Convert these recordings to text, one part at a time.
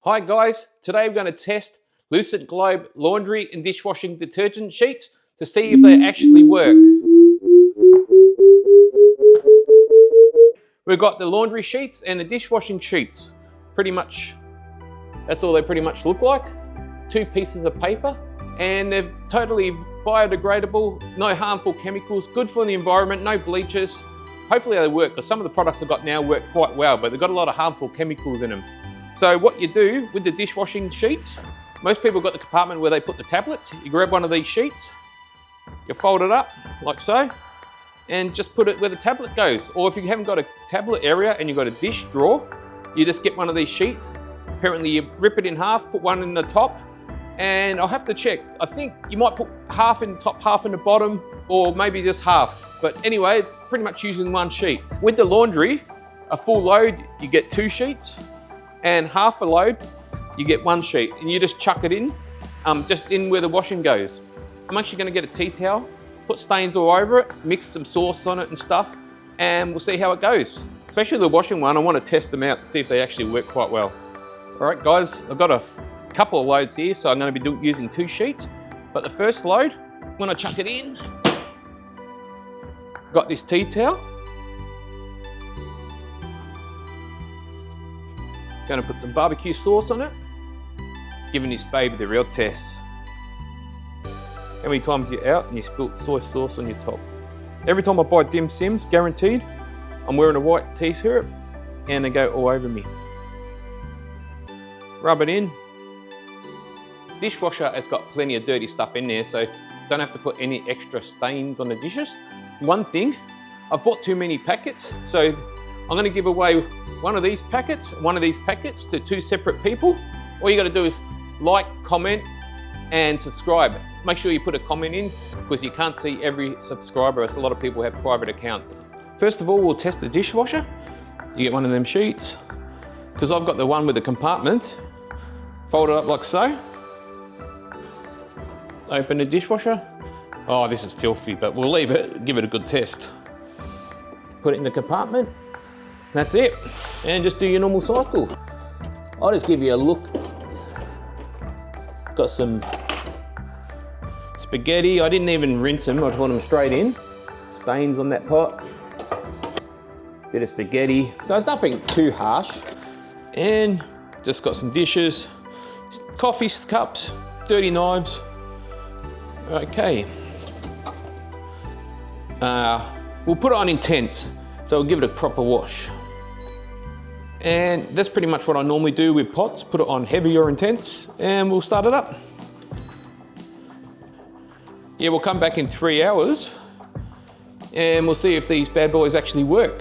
Hi guys, today we're going to test Lucent Globe laundry and dishwashing detergent sheets to see if they actually work. We've got the laundry sheets and the dishwashing sheets. Pretty much, that's all they pretty much look like. 2 pieces of paper, and they're totally biodegradable, no harmful chemicals, good for the environment, no bleaches. Hopefully they work, because some of the products I've got now work quite well, but they've got a lot of harmful chemicals in them. So what you do with the dishwashing sheets, most people got the compartment where they put the tablets. You grab one of these sheets, you fold it up like so, and just put it where the tablet goes. Or if you haven't got a tablet area and you've got a dish drawer, you just get one of these sheets. Apparently you rip it in half, put one in the top, and I'll have to check. I think you might put half in the top, half in the bottom, or maybe just half. But anyway, it's pretty much using one sheet. With the laundry, a full load, you get 2 sheets. And half a load, you get 1 sheet, and you just chuck it in, just in where the washing goes. I'm actually going to get a tea towel, put stains all over it, mix some sauce on it and stuff, and we'll see how it goes. Especially the washing one, I want to test them out to see if they actually work quite well. All right, guys, I've got a couple of loads here, so I'm going to be using 2 sheets. But the first load, when I chuck it in, got this tea towel. Going to put some barbecue sauce on it. Giving this baby the real test. How many times you're out and you spilt soy sauce on your top? Every time I buy dim sims, guaranteed, I'm wearing a white t-shirt and they go all over me. Rub it in. Dishwasher has got plenty of dirty stuff in there, so don't have to put any extra stains on the dishes. One thing, I've bought too many packets, so I'm going to give away one of these packets to 2 separate people. All you got to do is like, comment, and subscribe. Make sure you put a comment in, because you can't see every subscriber, as a lot of people have private accounts. First of all, we'll test the dishwasher. You get one of them sheets, because I've got the one with the compartment. Fold it up like so. Open the dishwasher. Oh, this is filthy, but we'll leave it, give it a good test. Put it in the compartment. That's it, and just do your normal cycle. I'll just give you a look. Got some spaghetti. I didn't even rinse them, I just want them straight in. Stains on that pot. Bit of spaghetti. So it's nothing too harsh. And just got some dishes, coffee cups, dirty knives. Okay. We'll put it on intense, so we'll give it a proper wash. And that's pretty much what I normally do with pots. Put it on heavy or intense, and we'll start it up. Yeah, we'll come back in 3 hours, and we'll see if these bad boys actually work.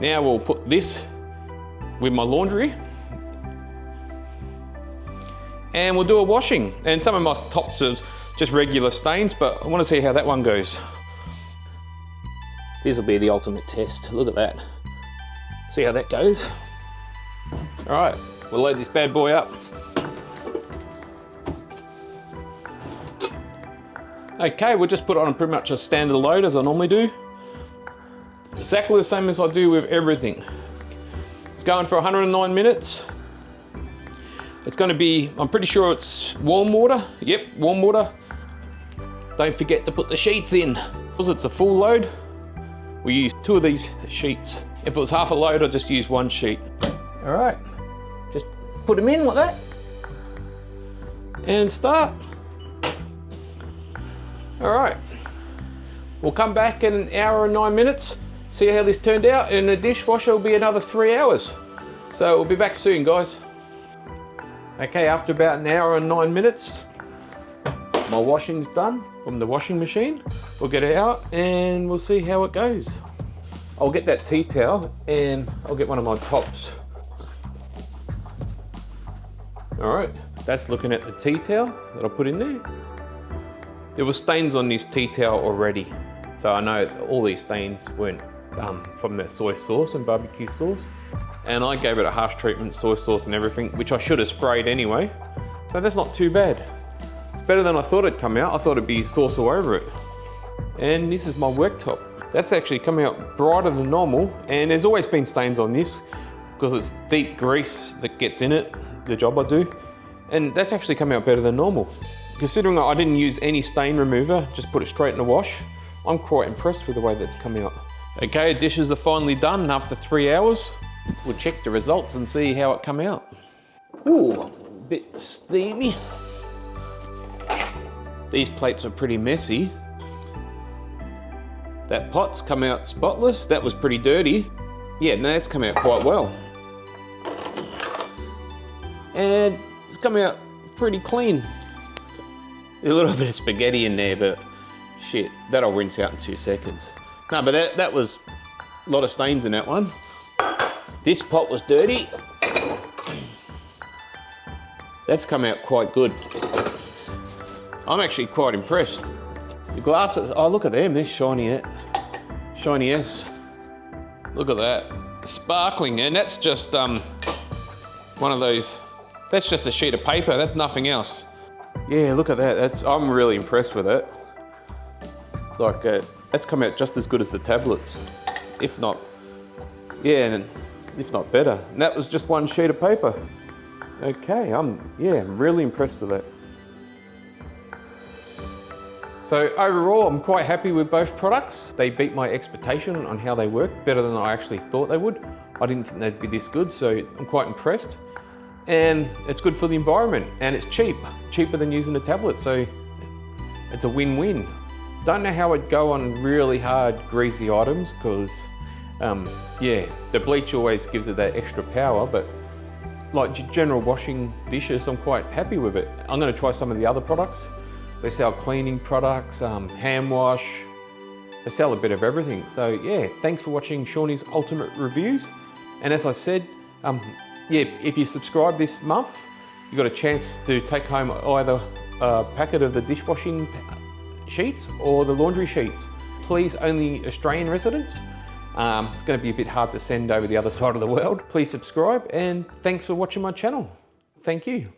Now we'll put this with my laundry, and we'll do a washing. And some of my tops are just regular stains, but I want to see how that one goes. This will be the ultimate test. Look at that. See how that goes. All right, we'll load this bad boy up. Okay, we'll just put it on pretty much a standard load as I normally do. Exactly the same as I do with everything. It's going for 109 minutes. It's going to be, I'm pretty sure it's warm water. Yep, warm water. Don't forget to put the sheets in. Because it's a full load, we use 2 of these sheets. If it was half a load, I'd just use 1 sheet. All right, just put them in like that and start. All right, we'll come back in 1 hour and 9 minutes, see how this turned out, and the dishwasher will be another 3 hours. So we'll be back soon, guys. Okay, after about 1 hour and 9 minutes, my washing's done from the washing machine. We'll get it out and we'll see how it goes. I'll get that tea towel and I'll get one of my tops. All right, that's looking at the tea towel that I put in there. There were stains on this tea towel already, so I know all these stains weren't from that soy sauce and barbecue sauce. And I gave it a harsh treatment, soy sauce and everything, which I should have sprayed anyway. So that's not too bad. Better than I thought it'd come out. I thought it'd be sauce all over it. And this is my worktop. That's actually coming out brighter than normal, and there's always been stains on this because it's deep grease that gets in it. the job I do. And that's actually come out better than normal. Considering I didn't use any stain remover, just put it straight in the wash, I'm quite impressed with the way that's come out. Okay, dishes are finally done after 3 hours. We'll check the results and see how it come out. Ooh, a bit steamy. These plates are pretty messy. That pot's come out spotless. That was pretty dirty. Yeah, no, that's come out quite well. And it's come out pretty clean. There's a little bit of spaghetti in there, but shit, that'll rinse out in 2 seconds. No, but that was a lot of stains in that one. This pot was dirty. That's come out quite good. I'm actually quite impressed. The glasses, oh look at them, they're shiny, shiny as. Look at that, sparkling, and that's just one of those, that's just a sheet of paper, that's nothing else. Yeah, look at that, I'm really impressed with it. Like, that's come out just as good as the tablets, if not, yeah, and if not better. And that was just one sheet of paper. Okay, I'm really impressed with that. So overall, I'm quite happy with both products. They beat my expectation on how they work, better than I actually thought they would. I didn't think they'd be this good, so I'm quite impressed. And it's good for the environment, and it's cheap, cheaper than using a tablet, so it's a win-win. Don't know how it'd go on really hard, greasy items, because the bleach always gives it that extra power, but like general washing dishes, I'm quite happy with it. I'm gonna try some of the other products. They sell cleaning products, hand wash. They sell a bit of everything. So yeah, thanks for watching Shawnee's Ultimate Reviews. And as I said, if you subscribe this month, you got a chance to take home either a packet of the dishwashing sheets or the laundry sheets. Please, only Australian residents. It's going to be a bit hard to send over the other side of the world. Please subscribe, and thanks for watching my channel. Thank you.